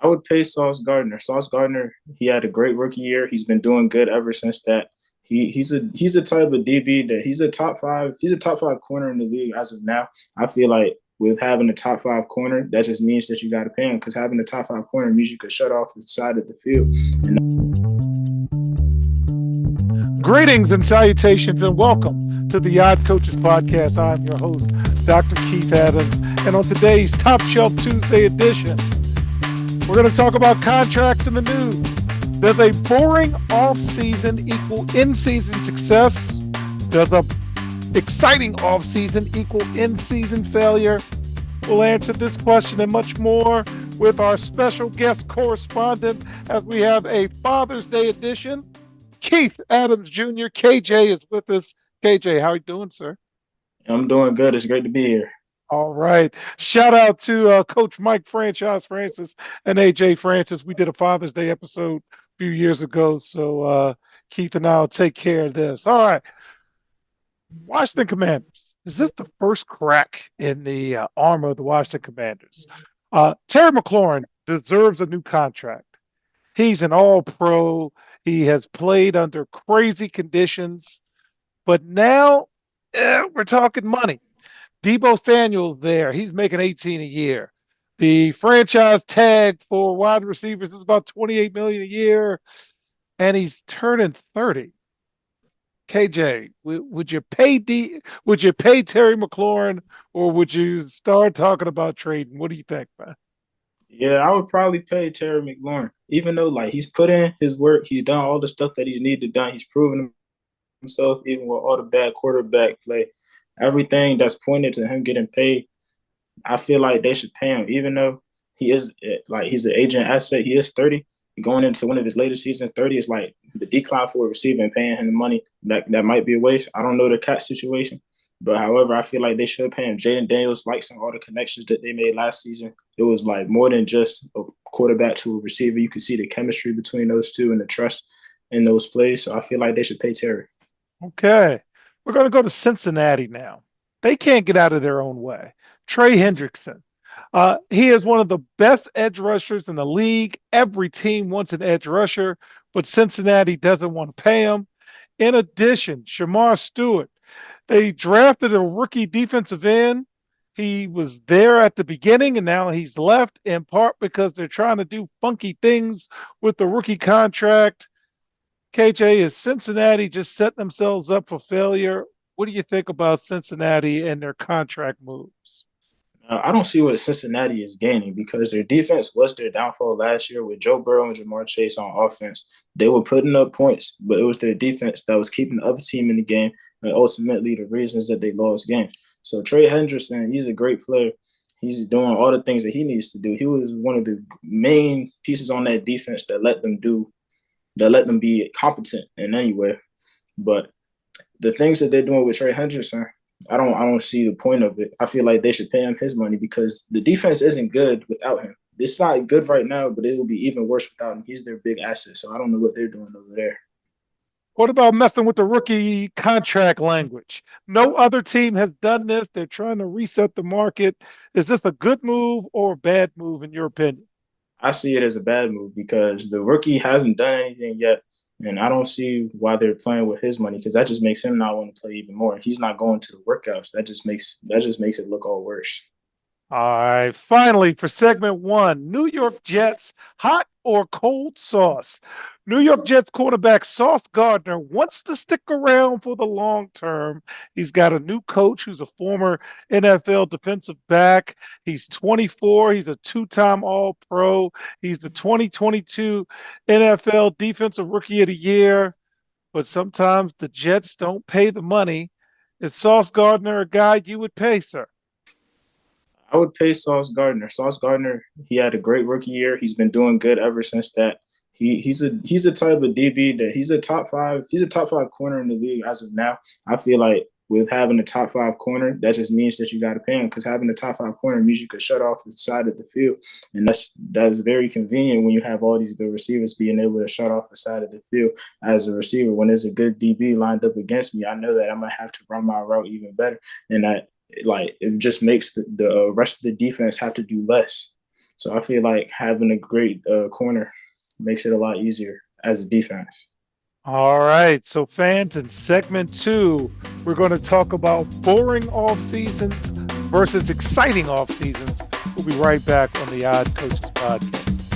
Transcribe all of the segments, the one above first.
I would pay Sauce Gardner. Sauce Gardner, he had a great rookie year. He's been doing good ever since that. He's a type of DB that he's a top five corner in the league as of now. I feel like with having a top five corner, that just means that you got to pay him because having a top five corner means you could shut off the side of the field. And Greetings and salutations, and welcome to the Odd Coaches Podcast. I'm your host, Dr. Keith Adams, and on today's Top Shelf Tuesday edition, we're going to talk about contracts in the news. Does a boring offseason equal in-season success? Does a exciting offseason equal in-season failure? We'll answer this question and much more with our special guest correspondent as we have a Father's Day edition. Keith Adams Jr., KJ is with us. KJ, how are you doing, sir? I'm doing good. It's great to be here. All right. Shout out to Coach Mike Franchise Francis and AJ Francis. We did a Father's Day episode a few years ago, so Keith and I will take care of this. All right. Washington Commanders. Is this the first crack in the armor of the Washington Commanders? Terry McLaurin deserves a new contract. He's an all-pro. He has played under crazy conditions. But now we're talking money. Deebo Samuel's there. He's making $18 a year. The franchise tag for wide receivers is about $28 million a year, and he's turning 30. KJ, would you pay Terry McLaurin, or would you start talking about trading? What do you think, man? Yeah, I would probably pay Terry McLaurin, even though he's put in his work, he's done all the stuff that he's needed to done. He's proven himself, even with all the bad quarterback play, everything that's pointed to him getting paid. I feel like they should pay him, even though he is he's an agent asset. He is 30, going into one of his later seasons. 30 is like the decline for a receiver, and paying him the money that might be a waste. I don't know the cat situation. But however, I feel like they should pay him. Jayden Daniels likes all the connections that they made last season. It was like more than just a quarterback to a receiver. You could see the chemistry between those two and the trust in those plays. So I feel like they should pay Terry. Okay. We're going to go to Cincinnati now. They can't get out of their own way. Trey Hendrickson. He is one of the best edge rushers in the league. Every team wants an edge rusher, but Cincinnati doesn't want to pay him. In addition, Shamar Stewart. They drafted a rookie defensive end. He was there at the beginning, and now he's left, in part because they're trying to do funky things with the rookie contract. KJ, is Cincinnati just setting themselves up for failure? What do you think about Cincinnati and their contract moves? I don't see what Cincinnati is gaining because their defense was their downfall last year with Joe Burrow and Jamar Chase on offense. They were putting up points, but it was their defense that was keeping the other team in the game, and ultimately the reasons that they lost game. So Trey Hendrickson, he's a great player. He's doing all the things that he needs to do. He was one of the main pieces on that defense that let them be competent in anywhere. But the things that they're doing with Trey Hendrickson, I don't see the point of it. I feel like they should pay him his money because the defense isn't good without him. It's not good right now, but it will be even worse without him. He's their big asset. So I don't know what they're doing over there. What about messing with the rookie contract language? No other team has done this. They're trying to reset the market. Is this a good move or a bad move, in your opinion? I see it as a bad move because the rookie hasn't done anything yet. And I don't see why they're playing with his money because that just makes him not want to play even more. He's not going to the workouts. That just makes it look all worse. All right. Finally, for segment one, New York Jets, hot or cold sauce? New York Jets cornerback Sauce Gardner wants to stick around for the long term. He's got a new coach who's a former NFL defensive back. He's 24. He's a two-time All-Pro. He's the 2022 NFL Defensive Rookie of the Year. But sometimes the Jets don't pay the money. Is Sauce Gardner a guy you would pay, sir? I would pay Sauce Gardner. Sauce Gardner, he had a great rookie year. He's been doing good ever since that. He's a type of DB that he's a top five corner in the league as of now. I feel like with having a top five corner, that just means that you got to pay him because having a top five corner means you could shut off the side of the field, and that's very convenient when you have all these good receivers being able to shut off the side of the field as a receiver. When there's a good DB lined up against me, I know that I'm gonna have to run my route even better, and that it just makes the rest of the defense have to do less. So I feel like having a great corner makes it a lot easier as a defense. All right. So, fans, in segment two, we're going to talk about boring off seasons versus exciting off seasons. We'll be right back on the Odd Coaches Podcast.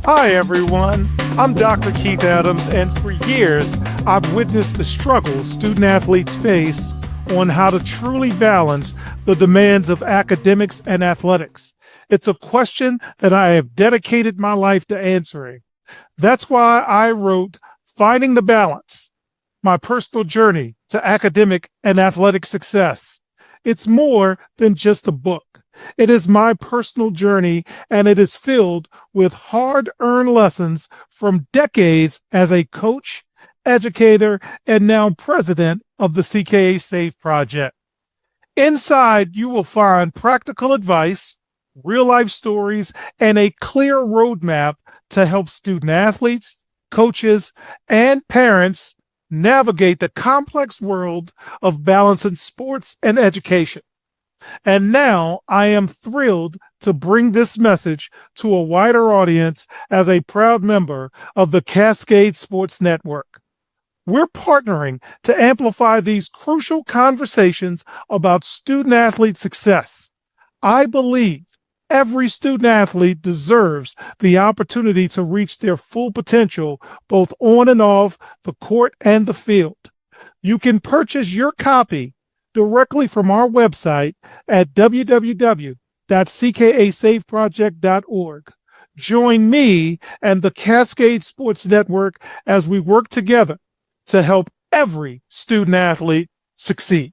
Hi, everyone. I'm Dr. Keith Adams, and for years, I've witnessed the struggles student athletes face on how to truly balance the demands of academics and athletics. It's a question that I have dedicated my life to answering. That's why I wrote Finding the Balance, my personal journey to academic and athletic success. It's more than just a book. It is my personal journey, and it is filled with hard-earned lessons from decades as a coach, educator, and now president of the CKA Safe Project. Inside, you will find practical advice, real-life stories, and a clear roadmap to help student athletes, coaches, and parents navigate the complex world of balancing sports and education. And now I am thrilled to bring this message to a wider audience as a proud member of the Cascade Sports Network. We're partnering to amplify these crucial conversations about student athlete success. I believe every student athlete deserves the opportunity to reach their full potential, both on and off the court and the field. You can purchase your copy directly from our website at www.ckasafeproject.org. Join me and the Cascade Sports Network as we work together to help every student athlete succeed.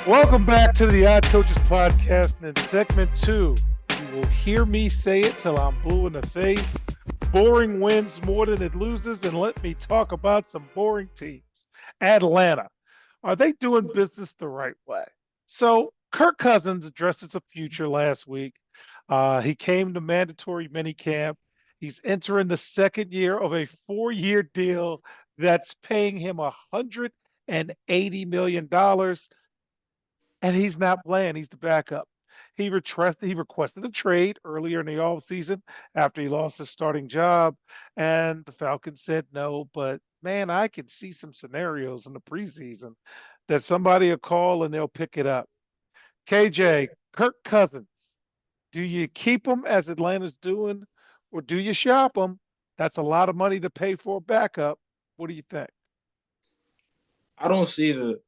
Welcome back to the Odd Coaches Podcast. And in segment two, you will hear me say it till I'm blue in the face. Boring wins more than it loses. And let me talk about some boring teams. Atlanta. Are they doing business the right way? So Kirk Cousins addressed his future last week. He came to mandatory minicamp. He's entering the second year of a 4-year deal that's paying him $180 million. And he's not playing. He's the backup. He requested a trade earlier in the offseason after he lost his starting job. And the Falcons said no. But man, I can see some scenarios in the preseason that somebody will call and they'll pick it up. KJ, Kirk Cousins, do you keep him as Atlanta's doing, or do you shop him? That's a lot of money to pay for a backup. What do you think? I don't see the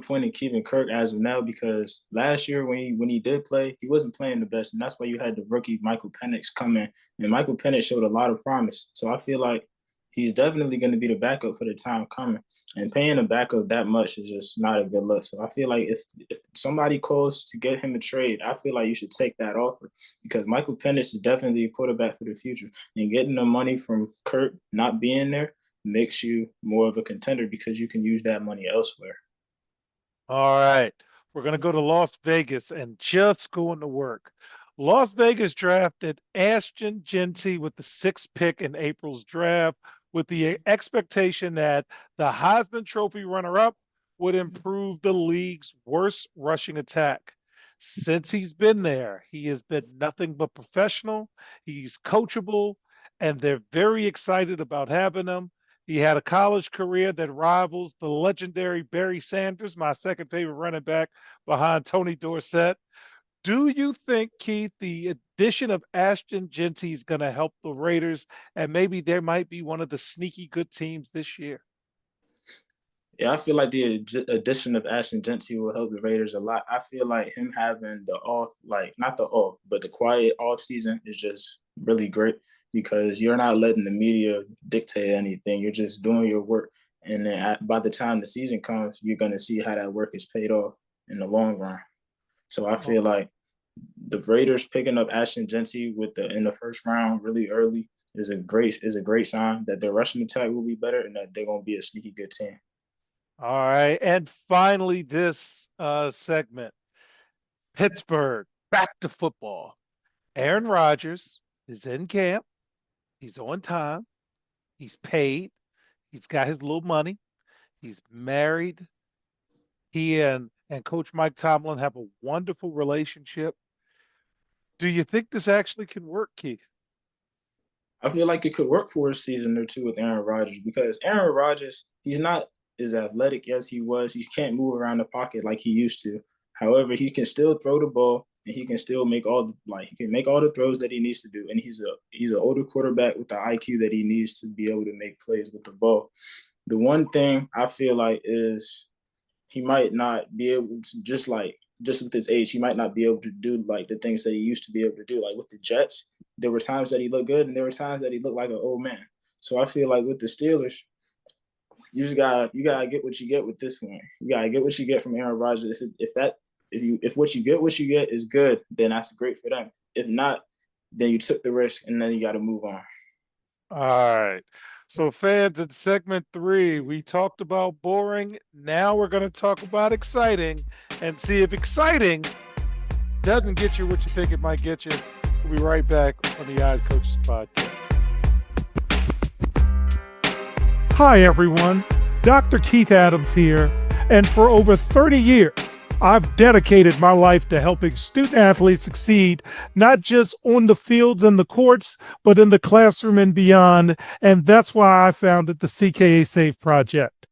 point in keeping Kirk as of now because last year when he did play, he wasn't playing the best, and that's why you had the rookie Michael Penix come in, and Michael Penix showed a lot of promise. So I feel like he's definitely going to be the backup for the time coming. And paying a backup that much is just not a good look. So I feel like if somebody calls to get him a trade, I feel like you should take that offer because Michael Penix is definitely a quarterback for the future. And getting the money from Kirk not being there makes you more of a contender because you can use that money elsewhere. All right. We're going to go to Las Vegas and just going to work. Las Vegas drafted Ashton Genty with the sixth pick in April's draft with the expectation that the Heisman Trophy runner up would improve the league's worst rushing attack. Since he's been there, he has been nothing but professional. He's coachable, and they're very excited about having him. He had a college career that rivals the legendary Barry Sanders, my second favorite running back behind Tony Dorsett. Do you think, Keith, the addition of Ashton Genty is going to help the Raiders and maybe there might be one of the sneaky good teams this year? Yeah, I feel like the addition of Ashton Genty will help the Raiders a lot. I feel like him having the off, like not the off, but the quiet off season is just really great because you're not letting the media dictate anything. You're just doing your work, and then by the time the season comes, you're gonna see how that work is paid off in the long run. So I feel like the Raiders picking up Ashton Genty with the in the first round really early is a great sign that their rushing attack will be better and that they're gonna be a sneaky good team. All right. And finally, this segment Pittsburgh, back to football. Aaron Rodgers is in camp. He's on time. He's paid. He's got his little money. He's married. He and and Coach Mike Tomlin have a wonderful relationship. Do you think this actually can work, Keith? I feel like it could work for a season or two with Aaron Rodgers because Aaron Rodgers, he's not as athletic as he was. He can't move around the pocket like he used to. However, he can still throw the ball and he can still make all the he can make all the throws that he needs to do. And he's an older quarterback with the IQ that he needs to be able to make plays with the ball. The one thing I feel like is he might not be able to just with his age, he might not be able to do like the things that he used to be able to do. Like with the Jets, there were times that he looked good, and there were times that he looked like an old man. So I feel like with the Steelers, you gotta get what you get with this one. You gotta get what you get from Aaron Rodgers. If what you get is good, then that's great for them. If not, then you took the risk, and then you got to move on. All right. So, fans, in segment 3, we talked about boring. Now we're going to talk about exciting and see if exciting doesn't get you what you think it might get you. We'll be right back on the Odd Coaches Podcast. Hi, everyone. Dr. Keith Adams here. And for over 30 years, I've dedicated my life to helping student athletes succeed, not just on the fields and the courts, but in the classroom and beyond. And that's why I founded the CKA Save Project.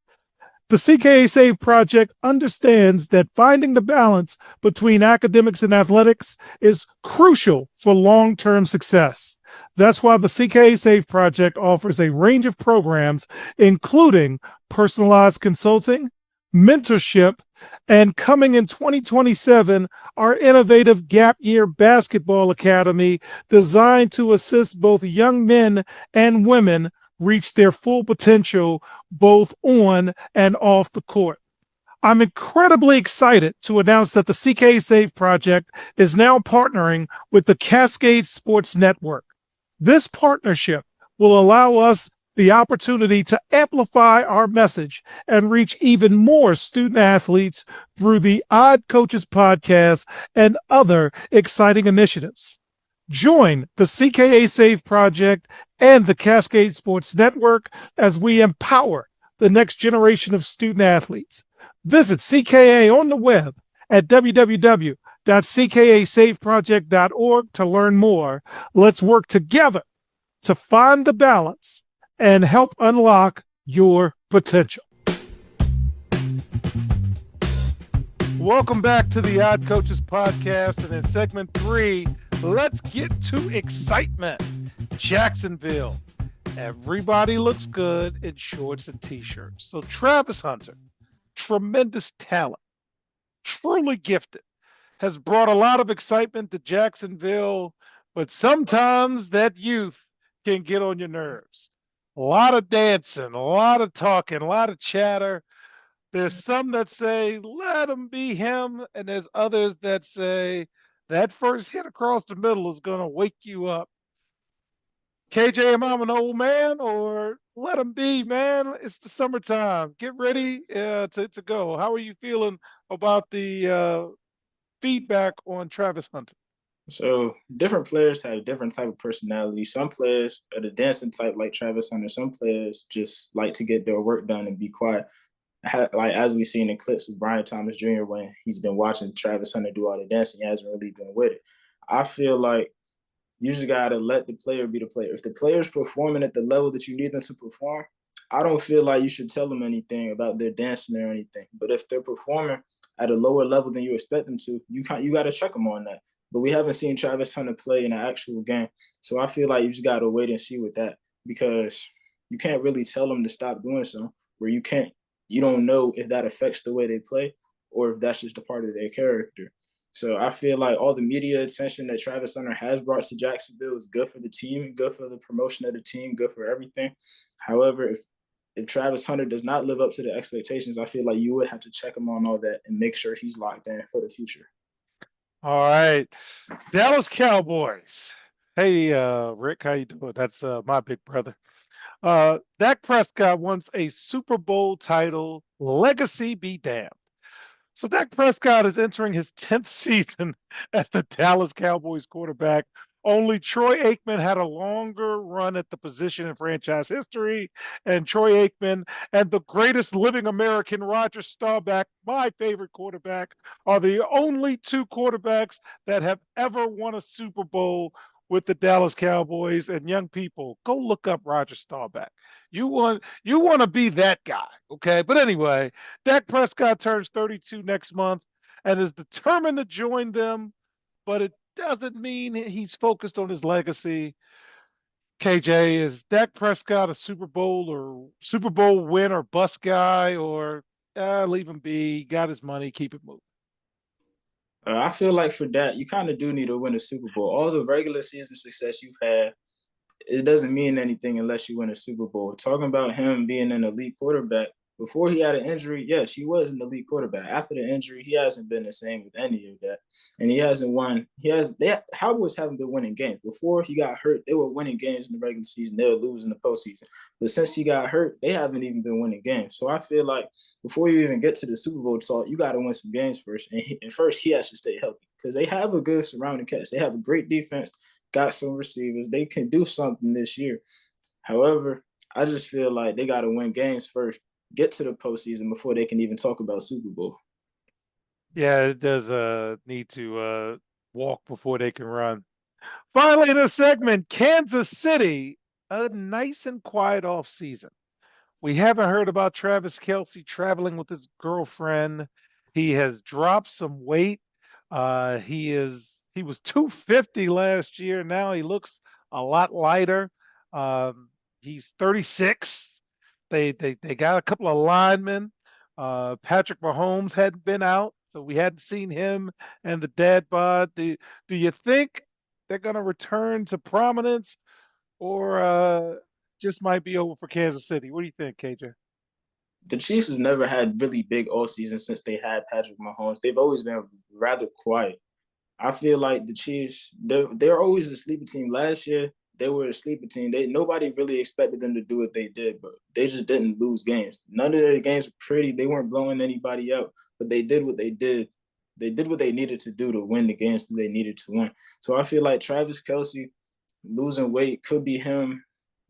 The CKA Save Project understands that finding the balance between academics and athletics is crucial for long-term success. That's why the CKA Save Project offers a range of programs, including personalized consulting, mentorship, and coming in 2027, our innovative Gap Year Basketball Academy designed to assist both young men and women reach their full potential both on and off the court. I'm incredibly excited to announce that the CK Save Project is now partnering with the Cascade Sports Network. This partnership will allow us the opportunity to amplify our message and reach even more student athletes through the Odd Coaches Podcast and other exciting initiatives. Join the CKA Save Project and the Cascade Sports Network as we empower the next generation of student athletes. Visit CKA on the web at www.ckasaveproject.org to learn more. Let's work together to find the balance and help unlock your potential. Welcome back to the Odd Coaches Podcast. And in segment 3, let's get to excitement. Jacksonville. Everybody looks good in shorts and t-shirts. So Travis Hunter, tremendous talent, truly gifted, has brought a lot of excitement to Jacksonville, but sometimes that youth can get on your nerves. A lot of dancing, a lot of talking, a lot of chatter. There's some that say, let him be him. And there's others that say, that first hit across the middle is going to wake you up. KJ, am I an old man or let him be, man? It's the summertime. Get ready to go. How are you feeling about the feedback on Travis Hunter? So different players have different type of personality. Some players are the dancing type, like Travis Hunter. Some players just like to get their work done and be quiet. Like as we've seen in clips with Brian Thomas Jr. when he's been watching Travis Hunter do all the dancing, he hasn't really been with it. I feel like you just gotta let the player be the player. If the player's performing at the level that you need them to perform, I don't feel like you should tell them anything about their dancing or anything. But if they're performing at a lower level than you expect them to, you got to check them on that. But we haven't seen Travis Hunter play in an actual game, so I feel like you just got to wait and see with that because you can't really tell them to stop doing so. Where you don't know if that affects the way they play or if that's just a part of their character. So I feel like all the media attention that Travis Hunter has brought to Jacksonville is good for the team, good for the promotion of the team, good for everything. However, if Travis Hunter does not live up to the expectations, I feel like you would have to check him on all that and make sure he's locked in for the future. All right. Dallas Cowboys. Hey, Rick, how you doing? That's my big brother. Dak Prescott wants a Super Bowl title. Legacy be damned. So Dak Prescott is entering his 10th season as the Dallas Cowboys quarterback. Only Troy Aikman had a longer run at the position in franchise history, and Troy Aikman and the greatest living American, Roger Staubach, my favorite quarterback, are the only two quarterbacks that have ever won a Super Bowl with the Dallas Cowboys. And young people, go look up Roger Staubach. You want to be that guy, okay? But anyway, Dak Prescott turns 32 next month and is determined to join them, but it doesn't mean he's focused on his legacy. KJ, is Dak Prescott a Super Bowl win or bust guy, or leave him be, got his money, keep it moving? I feel like for that, you kind of do need to win a Super Bowl. All the regular season success you've had, it doesn't mean anything unless you win a Super Bowl. Talking about him being an elite quarterback, before he had an injury, yes, he was an elite quarterback. After the injury, he hasn't been the same with any of that. And he hasn't won. Cowboys haven't been winning games. Before he got hurt, they were winning games in the regular season. They would lose in the postseason. But since he got hurt, they haven't even been winning games. So I feel like before you even get to the Super Bowl talk, you got to win some games first. And first, he has to stay healthy because they have a good surrounding cast. They have a great defense, got some receivers. They can do something this year. However, I just feel like they got to win games first, get to the postseason before they can even talk about Super Bowl. Yeah, it does need to walk before they can run. Finally, in this segment, Kansas City, a nice and quiet off season. We haven't heard about Travis Kelce traveling with his girlfriend. He has dropped some weight. He was 250 last year. Now he looks a lot lighter. He's 36. They got a couple of linemen. Patrick Mahomes hadn't been out, so we hadn't seen him and the dad bod. Do you think they're going to return to prominence, or just might be over for Kansas City? What do you think, KJ? The Chiefs have never had really big all season since they had Patrick Mahomes. They've always been rather quiet. I feel like the Chiefs, they're always a sleeper team. Last year, they were a sleeper team. Nobody really expected them to do what they did, but they just didn't lose games. None of their games were pretty. They weren't blowing anybody out, but they did what they did. They did what they needed to do to win the games that they needed to win. So I feel like Travis Kelce losing weight could be him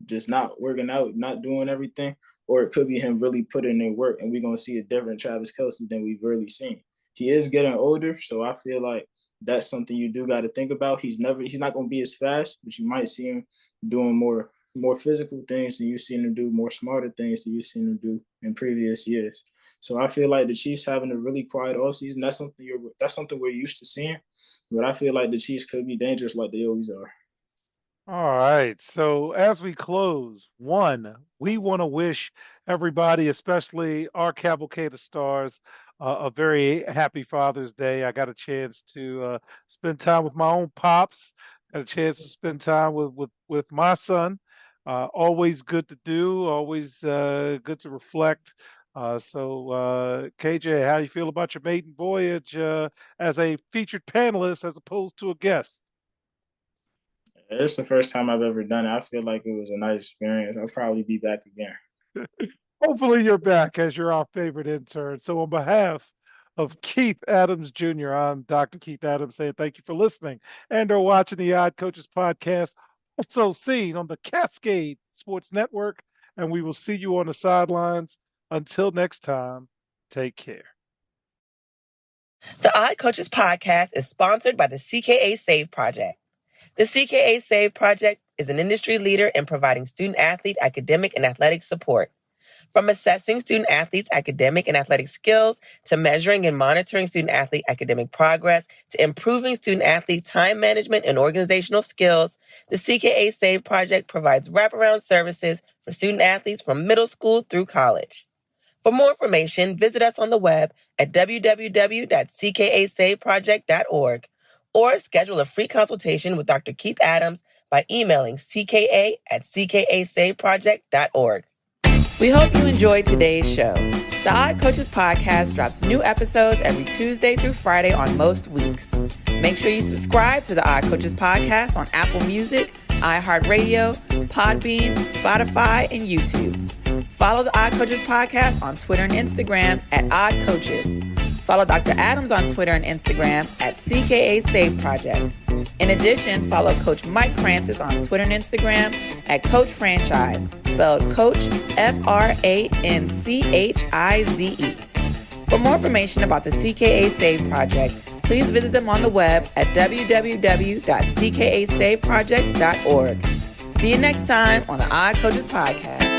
just not working out, not doing everything, or it could be him really putting in work, and we're going to see a different Travis Kelce than we've really seen. He is getting older, so I feel like that's something you do got to think about. He's not going to be as fast, but you might see him doing more physical things than you've seen him do, more smarter things than you've seen him do in previous years. So I feel like the Chiefs having a really quiet offseason, that's something we're used to seeing. But I feel like the Chiefs could be dangerous like they always are. All right. So as we close, one, we want to wish everybody, especially our Cavalcade of Stars, a very happy Father's Day. I got a chance to spend time with my own pops. Got a chance to spend time with my son. Always good to do. Always good to reflect. KJ, how you feel about your maiden voyage as a featured panelist as opposed to a guest? It's the first time I've ever done it. I feel like it was a nice experience. I'll probably be back again. Hopefully you're back as you're our favorite intern. So on behalf of Keith Adams Jr., I'm Dr. Keith Adams saying thank you for listening and or watching the Odd Coaches podcast, also seen on the Cascade Sports Network. And we will see you on the sidelines. Until next time, take care. The Odd Coaches podcast is sponsored by the CKA Save Project. The CKA Save Project is an industry leader in providing student-athlete academic and athletic support. From assessing student-athletes' academic and athletic skills, to measuring and monitoring student-athlete academic progress, to improving student-athlete time management and organizational skills, the CKA Save Project provides wraparound services for student-athletes from middle school through college. For more information, visit us on the web at www.ckasaveproject.org or schedule a free consultation with Dr. Keith Adams by emailing cka@ckasaveproject.org. We hope you enjoyed today's show. The Odd Coaches podcast drops new episodes every Tuesday through Friday on most weeks. Make sure you subscribe to the Odd Coaches podcast on Apple Music, iHeartRadio, Podbean, Spotify, and YouTube. Follow the Odd Coaches podcast on Twitter and Instagram at Odd Coaches. Follow Dr. Adams on Twitter and Instagram at CKA Save Project. In addition, follow Coach Mike Francis on Twitter and Instagram at Coach Franchise, spelled Coach Franchize. For more information about the CKA Save Project, please visit them on the web at www.ckasaveproject.org. See you next time on the Odd Coaches Podcast.